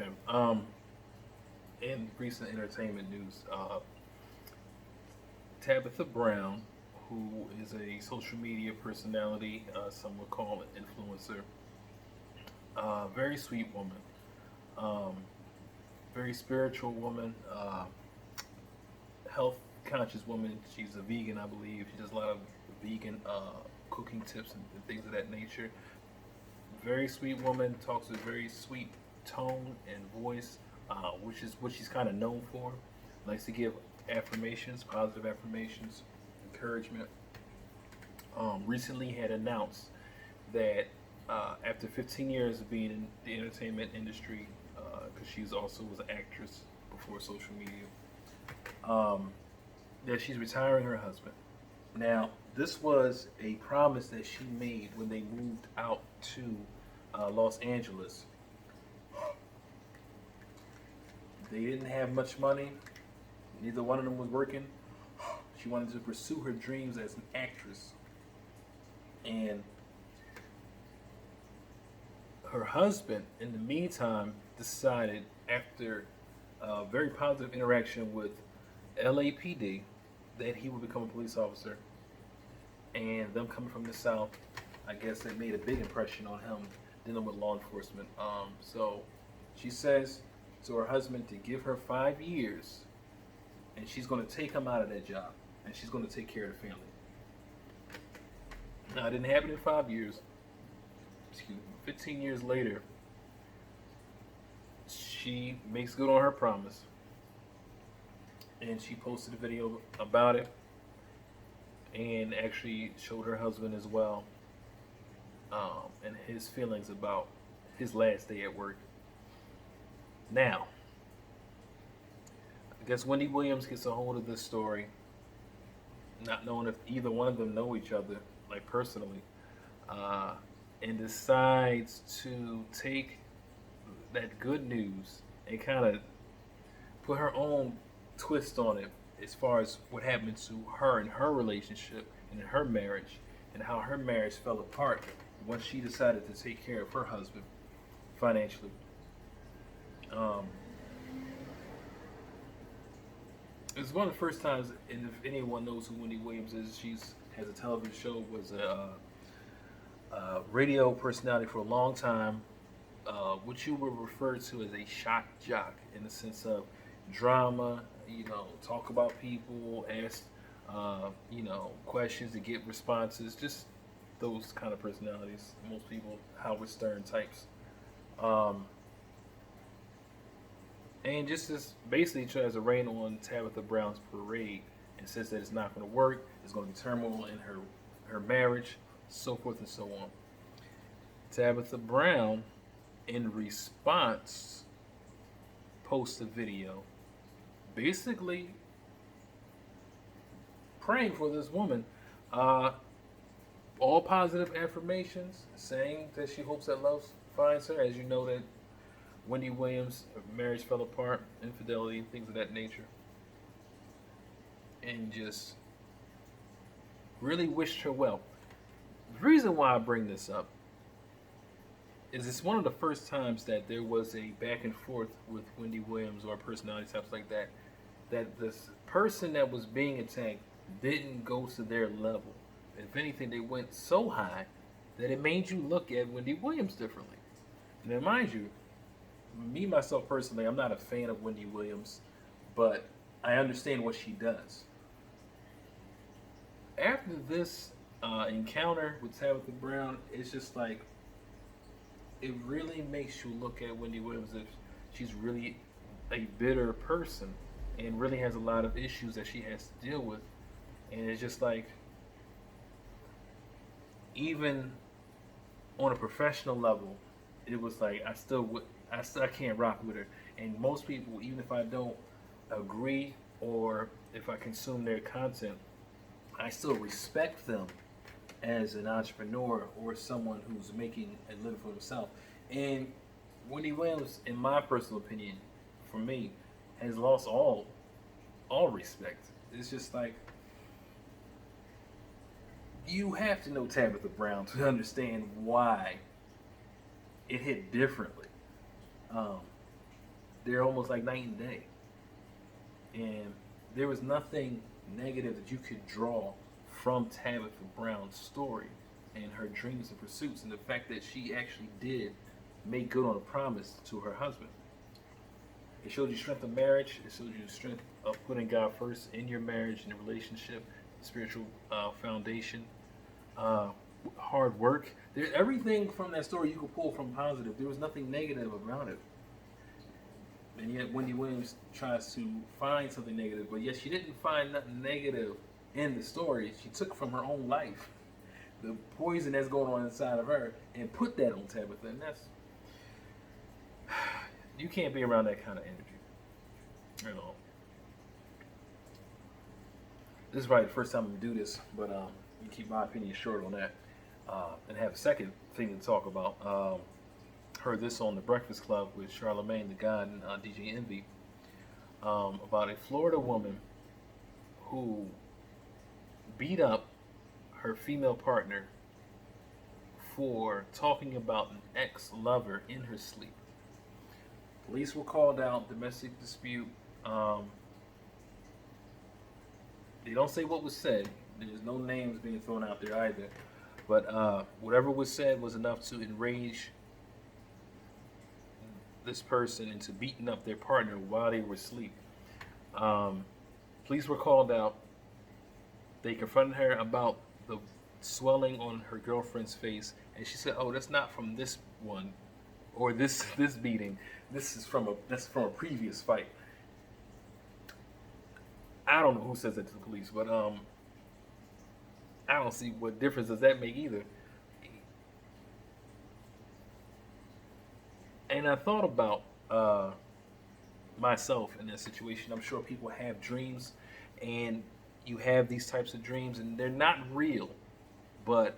Okay. In recent entertainment news, Tabitha Brown, who is a social media personality, some would call an influencer, very sweet woman, um, very spiritual woman, health conscious woman. She's a vegan, I believe. She does a lot of vegan cooking tips and things of that nature. Very sweet woman, talks with very sweet tone and voice, which is what she's kind of known for. Likes to give affirmations, positive affirmations, encouragement. Recently had announced that after 15 years of being in the entertainment industry, because she's also was an actress before social media, um, that she's retiring her husband. Now, this was a promise that she made when they moved out to Los Angeles. They didn't have much money. Neither one of them was working. She wanted to pursue her dreams as an actress. And her husband, in the meantime, decided after a very positive interaction with LAPD that he would become a police officer. And them coming from the South, I guess it made a big impression on him dealing with law enforcement. So she says to her husband to give her 5 years, and she's going to take him out of that job, and she's going to take care of the family. Now, it didn't happen in 5 years. Excuse me. 15 years later, she makes good on her promise, and she posted a video about it, and actually showed her husband as well, and his feelings about his last day at work. Now, I guess Wendy Williams gets a hold of this story, not knowing if either one of them know each other, like personally, uh, and decides to take that good news and kind of put her own twist on it as far as what happened to her and her relationship and in her marriage and how her marriage fell apart once she decided to take care of her husband financially. Um, it's one of the first times, and if anyone knows who Wendy Williams is, she's has a television show, was a radio personality for a long time, what you would refer to as a shock jock in the sense of drama, talk about people, ask, questions to get responses, just those kind of personalities. Most people, Howard Stern types. Um, and just as basically tries to rain on Tabitha Brown's parade and says that it's not going to work, there's going to be turmoil in her marriage, so forth and so on. Tabitha Brown, in response, posts a video basically praying for this woman. Uh, all positive affirmations, saying that she hopes that love finds her. As you know, that Wendy Williams' marriage fell apart, infidelity, things of that nature. And just really wished her well. The reason why I bring this up is it's one of the first times that there was a back and forth with Wendy Williams or personality types like that, that this person that was being attacked didn't go to their level. If anything, they went so high that it made you look at Wendy Williams differently. Now, mind you, me myself personally, I'm not a fan of Wendy Williams, but I understand what she does. After this encounter with Tabitha Brown, it's just like it really makes you look at Wendy Williams if she's really a bitter person and really has a lot of issues that she has to deal with. And it's just like, even on a professional level, it was like I can't rock with her. And most people, even if I don't agree or if I consume their content, I still respect them as an entrepreneur or someone who's making a living for himself. And Wendy Williams, in my personal opinion, for me, has lost all respect. It's just like, you have to know Tabitha Brown to understand why it hit differently. Um, they're almost like night and day. And there was nothing negative that you could draw from Tabitha Brown's story and her dreams and pursuits, and the fact that she actually did make good on a promise to her husband. It showed you strength of marriage. It showed you the strength of putting God first in your marriage and your relationship, spiritual foundation, hard work. There, everything from that story you could pull from positive. There was nothing negative about it. And yet Wendy Williams tries to find something negative, but yet she didn't find nothing negative in the story. She took from her own life the poison that's going on inside of her and put that on Tabitha, and that's, you can't be around that kind of energy. You know, this is probably the first time I'm gonna do this, but you keep my opinion short on that, and have a second thing to talk about. Heard this on the Breakfast Club with Charlamagne the God and DJ Envy, about a Florida woman who beat up her female partner for talking about an ex-lover in her sleep. Police were called out, domestic dispute. They don't say what was said. There's no names being thrown out there either. But whatever was said was enough to enrage this person into beating up their partner while they were asleep. Police were called out. They confronted her about the swelling on her girlfriend's face, and she said, "Oh, that's not from this one, or this beating. That's from a previous fight." I don't know who says that to the police, but I don't see what difference does that make either. And I thought about myself in that situation. I'm sure people have dreams, and you have these types of dreams, and they're not real, but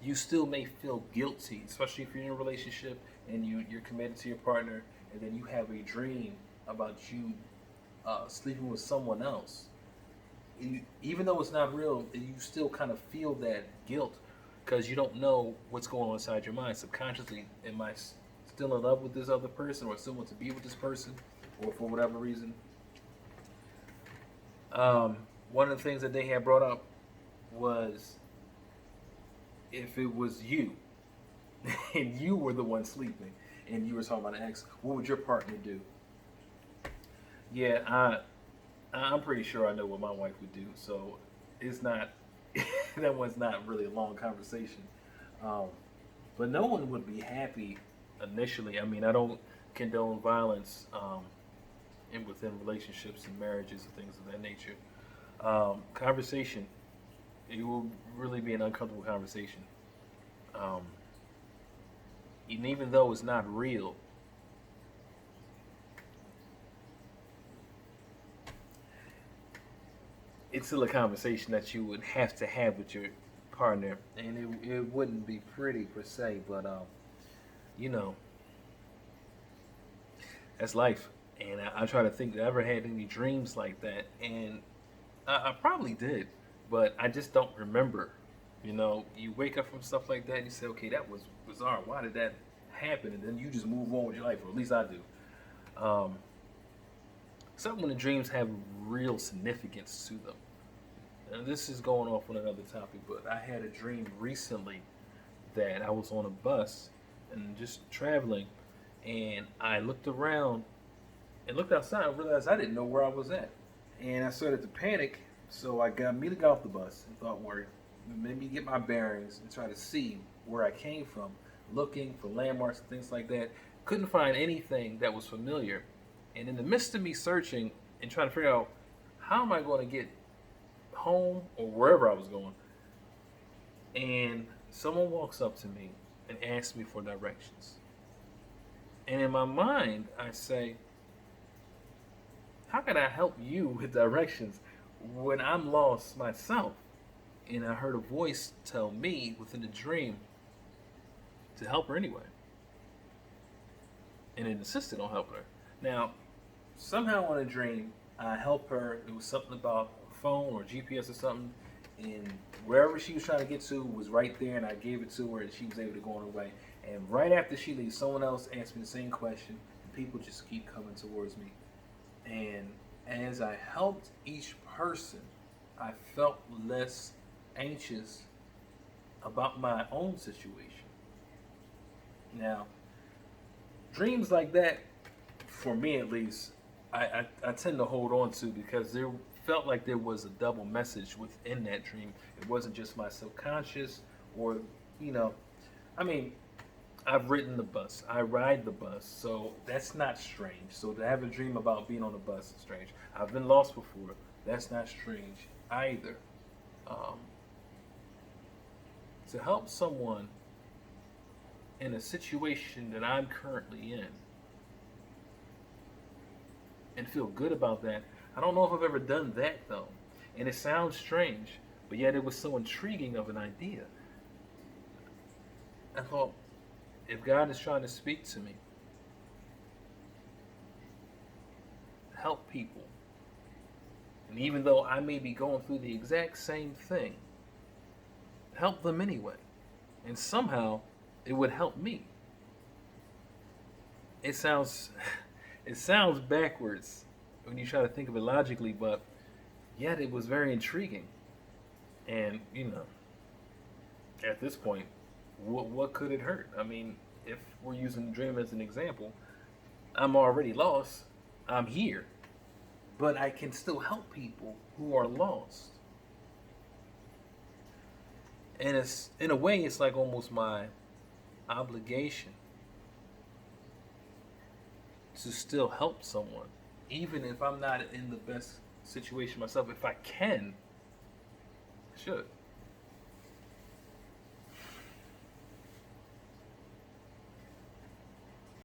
you still may feel guilty, especially if you're in a relationship and you're committed to your partner, and then you have a dream about you sleeping with someone else. Even though it's not real, you still kind of feel that guilt because you don't know what's going on inside your mind. Subconsciously, am I still in love with this other person, or still want to be with this person, or for whatever reason? One of the things that they had brought up was if it was you and you were the one sleeping and you were talking about an ex, what would your partner do? Yeah, I'm pretty sure I know what my wife would do, so it's not that one's not really a long conversation. But no one would be happy initially. I mean, I don't condone violence within relationships and marriages and things of that nature. Conversation, it will really be an uncomfortable conversation. And even though it's not real, it's still a conversation that you would have to have with your partner, and it wouldn't be pretty per se, but you know, that's life. And I try to think that I ever had any dreams like that, and I probably did, but I just don't remember. You know, you wake up from stuff like that and you say, okay, that was bizarre. Why did that happen? And then you just move on with your life, or at least I do. Except when the dreams have real significance to them. And this is going off on another topic, but I had a dream recently that I was on a bus and just traveling, and I looked around and looked outside and realized I didn't know where I was at. And I started to panic, so I immediately got off the bus and thought, well, maybe get my bearings and try to see where I came from, looking for landmarks and things like that. Couldn't find anything that was familiar. And in the midst of me searching and trying to figure out how am I going to get home or wherever I was going, and someone walks up to me and asks me for directions. And in my mind, I say, how can I help you with directions when I'm lost myself? And I heard a voice tell me within the dream to help her anyway. And it insisted on helping her. Now, somehow in a dream, I helped her. It was something about a phone or GPS or something. And wherever she was trying to get to was right there, and I gave it to her, and she was able to go on her way. And right after she leaves, someone else asked me the same question. people just keep coming towards me. And as I helped each person, I felt less anxious about my own situation. Now, dreams like that, for me at least, I tend to hold on to because there felt like there was a double message within that dream. It wasn't just my subconscious or, you know, I mean, I've ridden the bus. I ride the bus, so that's not strange. So to have a dream about being on the bus is strange. I've been lost before. That's not strange either. Um, to help someone in a situation that I'm currently in and feel good about that. I don't know if I've ever done that though. And it sounds strange, but yet it was so intriguing of an idea. I thought, if God is trying to speak to me, help people. And even though I may be going through the exact same thing, help them anyway. And somehow it would help me. It sounds it sounds backwards when you try to think of it logically, but yet it was very intriguing. And, at this point, what could it hurt? I mean, if we're using the dream as an example, I'm already lost. I'm here. But I can still help people who are lost. And it's, in a way, it's like almost my obligation to still help someone, even if I'm not in the best situation myself. If I can, I should.